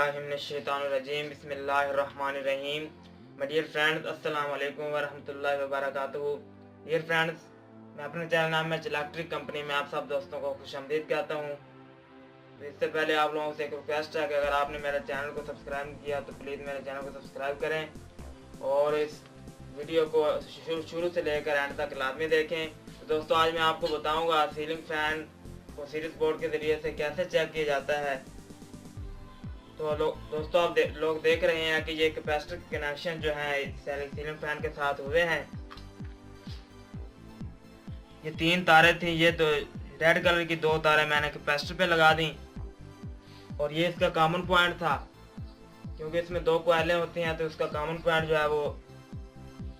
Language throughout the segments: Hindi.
बिस्मिल्लाहिर्रहमानिर्रहीम बिस्मिल्लाहिर्रहमानिर्रहीम। माय डियर फ्रेंड्स, अस्सलाम वालेकुम व रहमतुल्लाहि व बरकातुहू। डियर फ्रेंड्स, मैं अपने चैनल नाम में इलेक्ट्रिक कंपनी में आप सब दोस्तों को खुशामदीद कहता हूँ। तो इससे पहले आप लोगों से एक रिक्वेस्ट है कि अगर आपने मेरे चैनल को सब्सक्राइब नहीं किया तो प्लीज़ मेरे चैनल को सब्सक्राइब करें और इस वीडियो को शुरू से लेकर एंड तक लाजमी देखें। तो दोस्तों, आज मैं आपको बताऊंगा सीलिंग फैन को सीरीज बोर्ड के ज़रिए से कैसे चेक किया जाता है। तो दोस्तों, आप लोग देख रहे हैं कि ये कैपेसिटर कनेक्शन जो है सीलिंग फैन के साथ हुए हैं। ये 3 तारे थी, ये तो रेड कलर की 2 तारे मैंने कैपेसिटर पे लगा दी और ये इसका कॉमन पॉइंट था, क्योंकि इसमें 2 कॉइलें होती हैं तो उसका कॉमन पॉइंट जो है वो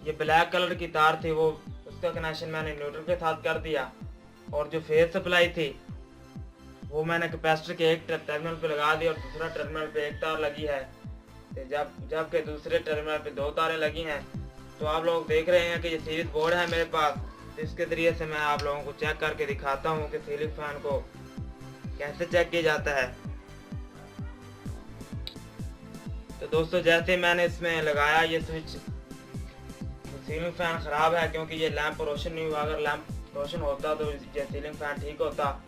ये ब्लैक कलर की तार थी, वो उसका कनेक्शन मैंने न्यूट्रल के साथ कर दिया। और जो फेज सप्लाई थी वो मैंने कैपेसिटर के एक टर्मिनल पे लगा दी और दूसरा टर्मिनल पे एक तार लगी है, तो जबकि दूसरे टर्मिनल पे 2 तारें लगी हैं। तो आप लोग देख रहे हैं कि ये सीरीज बोर्ड है मेरे पास, तो इसके ज़रिए से मैं आप लोगों को चेक करके दिखाता हूँ कि सीलिंग फैन को कैसे चेक किया जाता है। तो दोस्तों, जैसे मैंने इसमें लगाया ये स्विच, तो सीलिंग फैन ख़राब है क्योंकि ये लैंप रोशन नहीं हुआ। अगर लैंप रोशन होता तो ये सीलिंग फैन ठीक होता।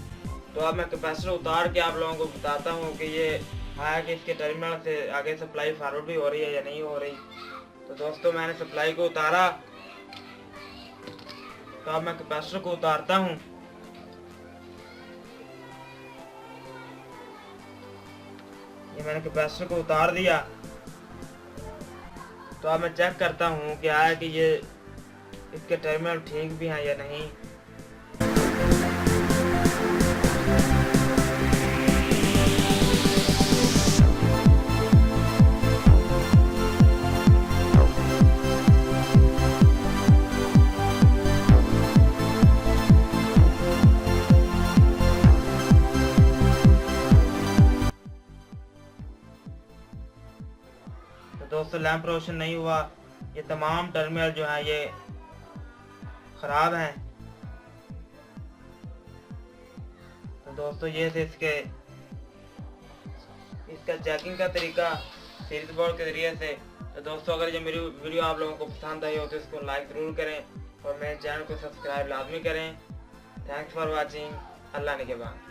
तो अब मैं कैपेसिटर उतार के आप लोगों को बताता हूँ कि ये है कि इसके टर्मिनल से आगे सप्लाई फॉरवर्ड भी हो रही है या नहीं हो रही। तो दोस्तों, मैंने सप्लाई को उतारा, तो अब मैं कैपेसिटर को उतारता हूँ। ये मैंने कैपेसिटर को उतार दिया। तो अब मैं चेक करता हूँ कि है कि ये इसके टर्मिनल ठीक भी हैं या नहीं। तो दोस्तों, लैंप रोशन नहीं हुआ, ये तमाम टर्मिनल जो हैं ये ख़राब हैं। तो दोस्तों, ये थे इसका चेकिंग का तरीका सीरीज बोर्ड के ज़रिए से। तो दोस्तों, अगर ये मेरी वीडियो आप लोगों को पसंद आई हो तो इसको लाइक ज़रूर करें और मेरे चैनल को सब्सक्राइब लाजमी करें। Thanks for watching. अल्लाह निगहबान।